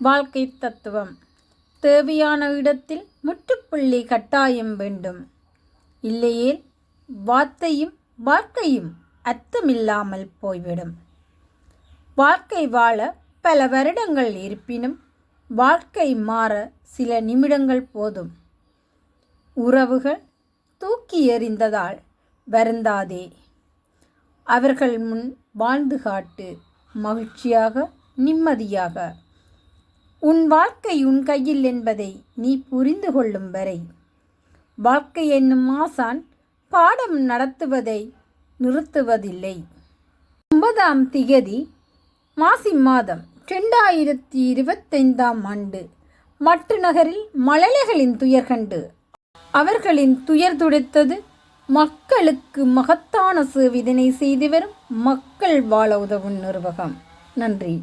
வாழ்க்கை தத்துவம். தேவையான இடத்தில் முற்றுப்புள்ளி கட்டாயம் வேண்டும். இல்லையேல் வார்த்தையும் வாழ்க்கையும் அர்த்தமில்லாமல் போய்விடும். வாழ்க்கை வாழ பல வருடங்கள் இருப்பினும் வாழ்க்கை மாற சில நிமிடங்கள் போதும். உறவுகள் தூக்கி எறிந்ததால் வருந்தாதே. அவர்கள் முன் வாழ்ந்து காட்டு, மகிழ்ச்சியாக, நிம்மதியாக. உன் வாழ்க்கை உன் கையில் என்பதை நீ புரிந்து கொள்ளும் வரை வாழ்க்கை என்னும் ஆசான் பாடம் நடத்துவதை நிறுத்துவதில்லை. 9ஆம் திகதி மாசி மாதம் 2025ஆம் ஆண்டு மட்டு நகரில் மழலைகளின் துயர் கண்டு அவர்களின் துயர் துடைத்தது மக்களுக்கு மகத்தான சேவையினை செய்து வரும் மக்கள் வாழ உதவும் நிறுவகம். நன்றி.